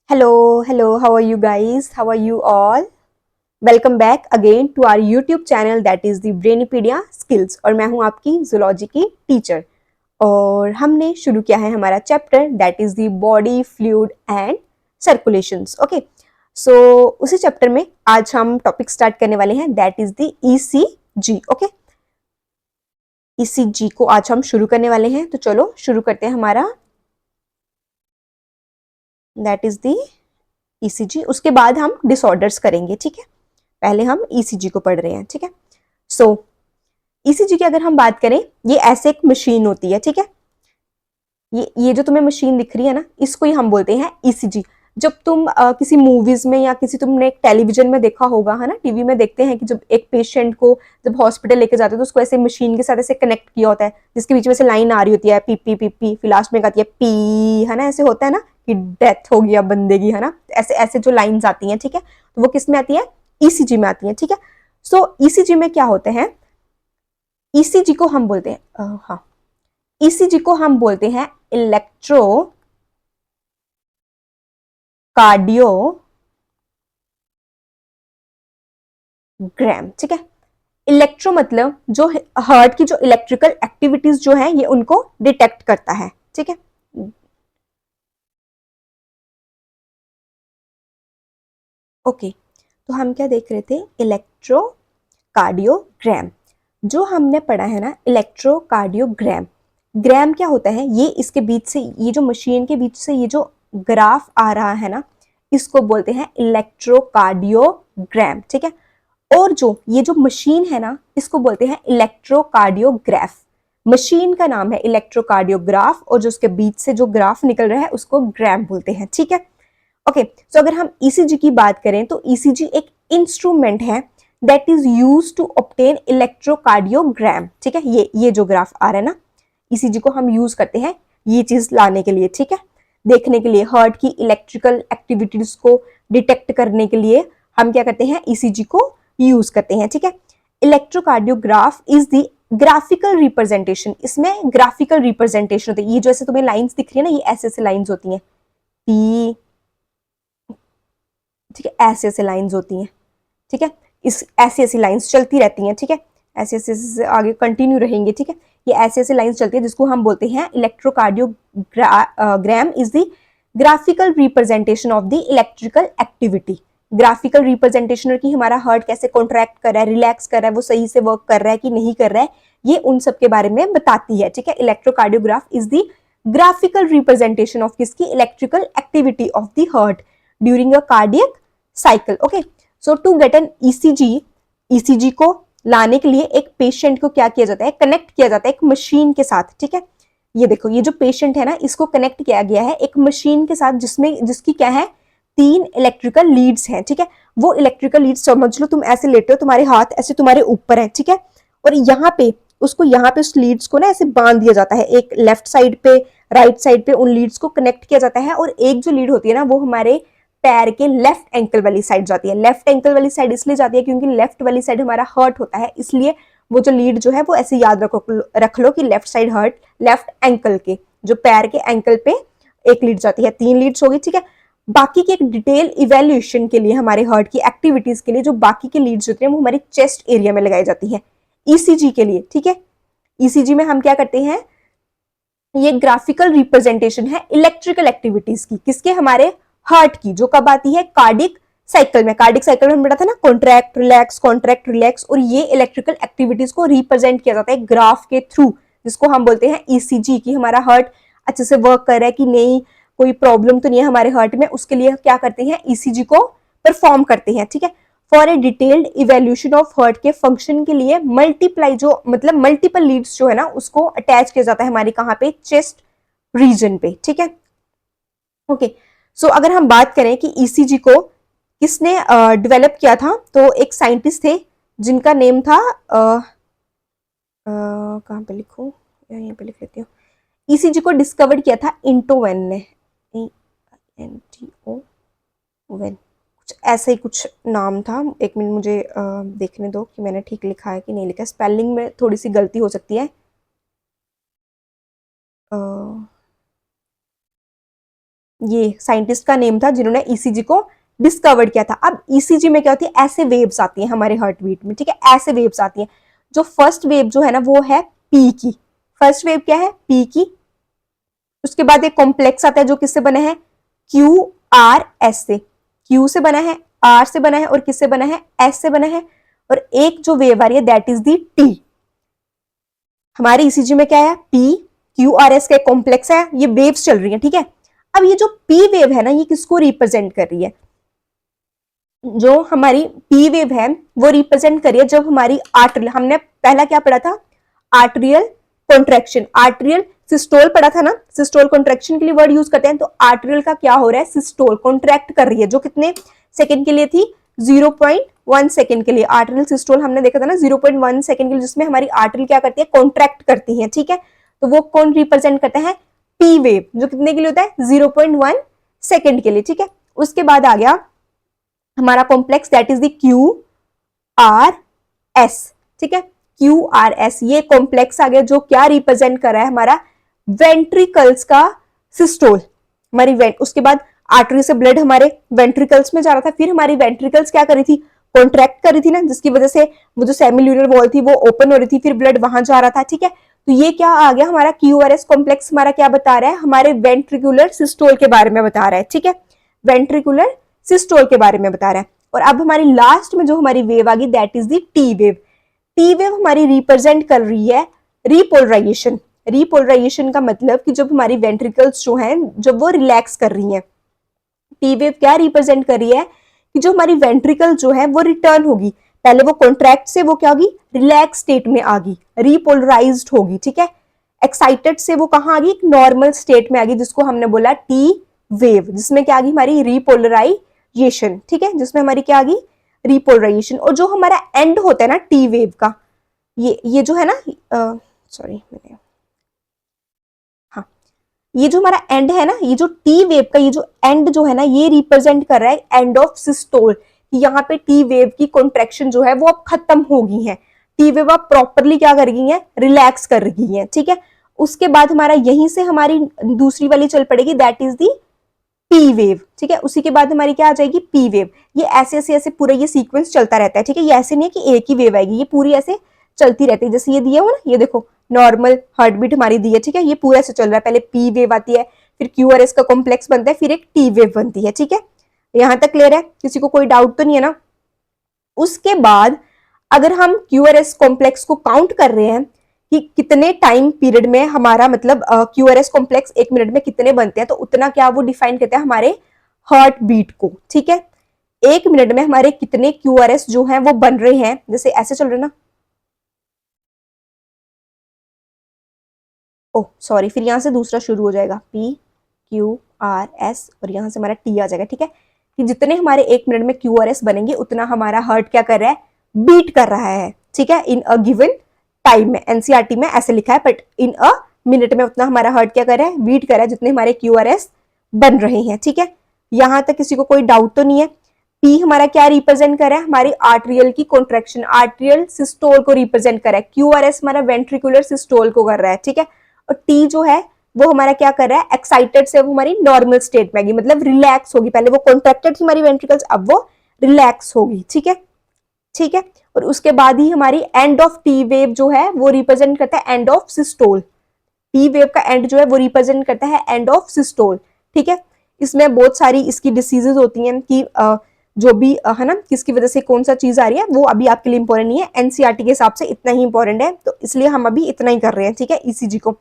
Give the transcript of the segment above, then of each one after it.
Hello, how are you guys? How are you all? Welcome back again to our YouTube channel that is the Brainipedia Skills और मैं हूं आपकी zoology की teacher और हमने शुरू किया है हमारा chapter that is the body fluid and circulations. Okay, so उसी चैप्टर में आज हम टॉपिक स्टार्ट करने वाले हैं that is the ECG. Okay, ECG को आज हम शुरू करने वाले हैं, तो चलो शुरू करते हैं हमारा दैट इज द ईसीजी। उसके बाद हम डिसऑर्डर्स करेंगे, ठीक है। पहले हम ईसीजी को पढ़ रहे हैं, ठीक है। सो ईसीजी की अगर हम बात करें, ये ऐसे एक मशीन होती है, ठीक है। ये जो तुम्हें मशीन दिख रही है ना, इसको ही हम बोलते हैं ईसीजी। जब तुम किसी मूवीज में या किसी तुमने टेलीविजन में देखा होगा, है ना, टीवी में देखते हैं कि जब एक पेशेंट को जब हॉस्पिटल लेके जाते हैं तो उसको ऐसे मशीन के साथ ऐसे कनेक्ट किया होता है, जिसके बीच में से लाइन आ रही होती है, पी पी पी पी, फिर लास्ट में आती है पी, है ना, ऐसे होता है ना कि डेथ हो गया बंदे की, है ना। ऐसे ऐसे जो लाइन्स आती हैं, ठीक है, तो वो किस में आती है? ईसीजी में आती है, ठीक है। सो ईसीजी में क्या होते हैं? ईसीजी को हम बोलते हैं हाँ, ईसीजी को हम बोलते हैं इलेक्ट्रो कार्डियोग्राम, ठीक है। इलेक्ट्रो मतलब जो हार्ट की जो इलेक्ट्रिकल एक्टिविटीज जो है ये उनको डिटेक्ट करता है, ठीक है। ओके, तो हम क्या देख रहे थे? इलेक्ट्रोकार्डियोग्राम। जो हमने पढ़ा है ना इलेक्ट्रोकार्डियोग्राम, ग्राम क्या होता है? ये इसके बीच से, ये जो मशीन के बीच से ये जो ग्राफ आ रहा है ना, इसको बोलते हैं इलेक्ट्रोकार्डियोग्राम, ठीक है। और जो ये जो मशीन है ना, इसको बोलते हैं इलेक्ट्रोकार्डियोग्राफ। मशीन का नाम है इलेक्ट्रोकार्डियोग्राफ और जो उसके बीच से जो ग्राफ निकल रहा है उसको ग्राम बोलते हैं, ठीक है। ओके, सो अगर हम ईसीजी की बात करें तो ईसीजी एक इंस्ट्रूमेंट है that is use to obtain electrocardiogram, ठीक है। ये जो ग्राफ आ रहा है ना, ईसीजी को हम यूज करते हैं ये चीज लाने के लिए, ठीक है, देखने के लिए हार्ट की इलेक्ट्रिकल एक्टिविटीज को डिटेक्ट करने के लिए हम क्या करते हैं? ईसीजी को यूज करते हैं, ठीक है। Electrocardiograph is the graphical representation, इसमें ग्राफिकल रिप्रेजेंटेशन होती है। ये जो ऐसे तुम्हें लाइंस दिख रही है ना, ये ऐसे ऐसे लाइंस होती हैं, पी, ठीक है, ऐसे ऐसे लाइंस होती हैं, ठीक है। इस ऐसी ऐसी लाइंस चलती रहती हैं, ठीक है, ऐसे ऐसे ऐसे आगे कंटिन्यू रहेंगे, ठीक है। ये ऐसे ऐसे लाइंस चलती है जिसको हम बोलते हैं electrocardiogram is the graphical representation of the electrical activity. Graphical representation की हमारा हार्ट कैसे कॉन्ट्रैक्ट कर रहा है, रिलैक्स कर रहा है, वो सही से वर्क कर रहा है कि नहीं कर रहा है, ये उन सब के बारे में बताती है, ठीक है। Electrocardiograph is the graphical representation of किसकी? Electrical activity of the heart during a cardiac cycle. Okay, so to get an ECG, ECG को लाने के लिए एक पेशेंट को क्या किया जाता है? कनेक्ट किया जाता है एक मशीन के साथ, ठीक है। ये देखो, ये जो पेशेंट है ना, इसको कनेक्ट किया गया है एक मशीन के साथ जिसमें जिसकी क्या है? 3 इलेक्ट्रिकल लीड्स हैं, ठीक है। वो इलेक्ट्रिकल लीड्स समझ लो, तुम ऐसे लेटे हो, तुम्हारे हाथ ऐसे तुम्हारे ऊपर है, ठीक है, और यहाँ पे उसको, यहाँ पे उस लीड्स को ना ऐसे बांध दिया जाता है, एक लेफ्ट साइड पे, राइट साइड पे उन लीड्स को कनेक्ट किया जाता है, और एक जो लीड होती है ना वो हमारे पैर के लेफ्ट एंकल वाली साइड जाती है। लेफ्ट एंकल वाली साइड इसलिए जाती है क्योंकि लेफ्ट वाली साइड हमारा हर्ट होता है, इसलिए वो जो लीड जो है वो ऐसे याद रख लो कि left side hurt, left ankle के, जो पैर के एंकल पे एक लीड जाती है, 3 लीड्स होगी, ठीक है। बाकी की एक डिटेल इवेल्युएशन के लिए, हमारे हार्ट की एक्टिविटीज के लिए जो बाकी के लीड्स होते हैं वो हमारी चेस्ट एरिया में लगाई जाती है ईसीजी के लिए, ठीक है। ईसीजी में हम क्या करते हैं? ये ग्राफिकल रिप्रेजेंटेशन है इलेक्ट्रिकल एक्टिविटीज की, किसके? हमारे हार्ट की, जो कब आती है? कार्डिक साइकिल में। कार्डिक साइकिल में हम पढ़ा था ना, कॉन्ट्रैक्ट रिलैक्स, कॉन्ट्रैक्ट रिलैक्स, और ये इलेक्ट्रिकल एक्टिविटीज को रिप्रेजेंट किया जाता है ग्राफ के थ्रू, जिसको हम बोलते हैं ईसीजी, की हमारा हार्ट अच्छे से वर्क कर रहा है कि नहीं, कोई प्रॉब्लम तो नहीं है हमारे हार्ट में, उसके लिए क्या करते हैं? ईसीजी को परफॉर्म करते हैं, ठीक है। For a detailed evaluation of heart के फंक्शन के लिए मल्टीप्लाई, जो मतलब मल्टीपल लीड्स जो है ना उसको अटैच किया जाता है हमारे कहाँ पे? चेस्ट रीजन पे, ठीक है। ओके, सो अगर हम बात करें कि ईसीजी को किसने डेवलप किया था, तो एक साइंटिस्ट थे जिनका नेम था कहाँ पे लिखूं, या यहीं पे लिख लेती हूँ। ईसीजी को डिस्कवर किया था इंटोवेन ने, एनटीओ वेन, कुछ ऐसे ही कुछ नाम था। एक मिनट मुझे देखने दो कि मैंने ठीक लिखा है कि नहीं लिखा, स्पेलिंग में थोड़ी सी गलती हो सकती है। ये साइंटिस्ट का नेम था जिन्होंने ईसीजी को डिस्कवर किया था। अब ईसीजी में क्या होती है, ऐसे वेव्स आती हैं हमारे हार्ट बीट में, ठीक है, ऐसे वेव्स आती हैं। जो फर्स्ट वेव जो है ना वो है पी की, फर्स्ट वेव क्या है, पी की। उसके बाद एक कॉम्प्लेक्स आता है जो किससे बना है, क्यू आर एस से, क्यू से बना है, आर से बना है और किससे बना है, एस से बना है। और एक जो वेव आ रही है दैट इज दी टी। हमारे ईसीजी में क्या है, पी क्यू आर एस का कॉम्प्लेक्स है, ये वेव्स चल रही है, ठीक है। अब ये जो पी वेव है ना ये किसको रिप्रेजेंट कर रही है, जो हमारी पी वेव है वो रिप्रेजेंट कर रही है जब हमारी आर्टरियल, हमने पहला क्या पढ़ा था, आर्टरियल कॉन्ट्रैक्शन, आर्टरियल सिस्टोल पढ़ा था ना, सिस्टोल कॉन्ट्रैक्शन के लिए वर्ड यूज करते हैं। तो आर्टरियल का क्या हो रहा है, सिस्टोल कॉन्ट्रैक्ट कर रही है, जो कितने सेकंड के लिए थी, 0.1 सेकंड के लिए। आर्टरियल सिस्टोल हमने देखा था ना 0.1 सेकंड के लिए, जिसमें हमारी आर्टरियल क्या करती है, कॉन्ट्रैक्ट करती है, ठीक है। तो वो कौन रिप्रेजेंट करते हैं, पी वेव, जो कितने के लिए होता है, 0.1 सेकंड के लिए, ठीक है। उसके बाद आ गया हमारा complex that is the Q R S, ठीक है, क्यू आर एस, ये कॉम्प्लेक्स आ गया जो क्या रिप्रेजेंट कर रहा है, हमारा वेंट्रिकल्स का सिस्टोल, हमारी उसके बाद आर्टरी से ब्लड हमारे वेंट्रिकल्स में जा रहा था, फिर हमारी वेंट्रिकल्स क्या कर रही थी, कॉन्ट्रैक्ट कर रही थी ना, जिसकी वजह से वो जो सेमिल्यूनर वॉल थी वो ओपन हो रही थी, फिर ब्लड वहां जा रहा था, ठीक है। तो ये क्या आ गया हमारा क्यूआरएस कॉम्प्लेक्स, हमारा क्या बता रहा है, हमारे वेंट्रिकुलर सिस्टोल के बारे में बता रहा है, ठीक है, वेंट्रिकुलर सिस्टोल के बारे में बता रहा है। और अब हमारी लास्ट में जो हमारी वेव आ गई that is the T wave. T wave हमारी रिप्रेजेंट कर रही है रिपोलराइजेशन। रिपोलराइजेशन का मतलब कि जब हमारी वेंट्रिकल्स जो हैं जब वो रिलैक्स कर रही हैं, टी वेव क्या रिप्रेजेंट कर रही है कि जो हमारी वेंट्रिकल जो है वो रिटर्न होगी, पहले वो कॉन्ट्रैक्ट से वो क्या होगी, रिलैक्स स्टेट में आ गई, रिपोलराइज्ड होगी, ठीक है। एक्साइटेड से वो कहां आ गई, एक नॉर्मल स्टेट में आ गई, जिसको हमने बोला टी वेव, जिसमें क्या आ गई हमारी रिपोलराइजेशन, ठीक है, जिसमें हमारी क्या आ गई, रिपोलराइजेशन। और जो हमारा एंड होता है ना टी वेव का, ये जो है ना, सॉरी मैंने, हाँ, ये जो हमारा एंड है ना, ये जो टी वेव का ये जो एंड जो है ना, ये रिप्रेजेंट कर रहा है एंड ऑफ सिस्टोल। यहाँ पे टी वेव की कॉन्ट्रैक्शन जो है वो अब खत्म हो गई है, टी वेव अब प्रॉपरली क्या कर गई है, रिलैक्स कर गई है, ठीक है। उसके बाद हमारा यहीं से हमारी दूसरी वाली चल पड़ेगी that is the P wave, ठीक है। उसी के बाद हमारी क्या आ जाएगी, पी वेव। ये ऐसे ऐसे ऐसे पूरा ये सीक्वेंस चलता रहता है, ठीक है, ये ऐसे नहीं है कि एक ही वेव आएगी, ये पूरी ऐसे चलती रहती है। जैसे ये दिया हो ना, ये देखो नॉर्मल हार्ट बीट हमारी दी है, ठीक है, ये पूरा ऐसे चल रहा है, पहले पी वेव आती है, फिर क्यूआरएस का कॉम्प्लेक्स बनता है, फिर एक टी वेव बनती है, ठीक है। यहां तक क्लियर है, किसी को कोई डाउट तो नहीं है ना। उसके बाद अगर हम क्यूआरएस कॉम्प्लेक्स को काउंट कर रहे हैं कि कितने टाइम पीरियड में हमारा मतलब क्यूआरएस कॉम्प्लेक्स एक मिनट में कितने बनते हैं, तो उतना क्या वो डिफाइन करते हैं हमारे हार्ट बीट को, ठीक है। एक मिनट में हमारे कितने क्यूआरएस जो हैं वो बन रहे हैं, जैसे ऐसे चल रहे ना, ओह सॉरी, फिर यहां से दूसरा शुरू हो जाएगा, पी क्यू आर एस, और यहां से हमारा टी आ जाएगा, ठीक है। कि जितने हमारे एक मिनट में क्यूआरएस बनेंगे उतना हमारा हार्ट क्या कर रहा है, बीट कर रहा है, ठीक है, इन अ गिवन टाइम में। एनसीईआरटी में ऐसे लिखा है, बट इन अ मिनट में उतना हमारा हार्ट क्या कर रहा है, बीट कर रहा है, जितने हमारे क्यूआरएस बन रहे हैं, ठीक है। यहां तक किसी को कोई डाउट तो नहीं है। पी हमारा क्या रिप्रेजेंट कर रहा है, हमारी आर्टरियल की कॉन्ट्रैक्शन, आर्टरियल सिस्टोल को रिप्रेजेंट कर रहा है। क्यूआरएस हमारा वेंट्रिकुलर सिस्टोल को कर रहा है, ठीक है। और टी जो है वो हमारा क्या कर रहा है, एक्साइटेड से वो हमारी नॉर्मल स्टेट में आएगी, मतलब रिलैक्स होगी, पहले वो कॉन्ट्रैक्टेड थी हमारी वेंट्रिकल्स, अब वो रिलैक्स होगी, ठीक है, ठीक है। और उसके बाद ही हमारी एंड ऑफ टी वेव जो है वो रिप्रेजेंट करता है end of systole. T wave का एंड जो है वो रिप्रेजेंट करता है एंड ऑफ सिस्टोल, ठीक है। इसमें बहुत सारी इसकी डिसीजेज होती हैं कि जो भी है ना, किसकी वजह से कौन सा चीज आ रही है, वो अभी आपके लिए इंपॉर्टेंट नहीं है, एनसीईआरटी के हिसाब से इतना ही इंपॉर्टेंट है, तो इसलिए हम अभी इतना ही कर रहे हैं, ठीक है, ईसीजी को।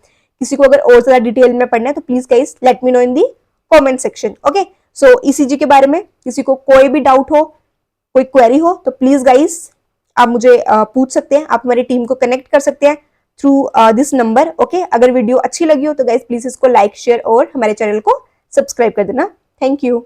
किसी को अगर और ज्यादा डिटेल में पढ़ना है तो please guys let me know in the comment section, okay. So ECG के बारे में किसी को कोई भी डाउट हो, कोई क्वेरी हो, तो प्लीज गाइस आप मुझे पूछ सकते हैं, आप हमारी टीम को कनेक्ट कर सकते हैं थ्रू दिस नंबर, ओके। अगर वीडियो अच्छी लगी हो तो गाइस प्लीज इसको लाइक शेयर और हमारे चैनल को सब्सक्राइब कर देना। Thank you.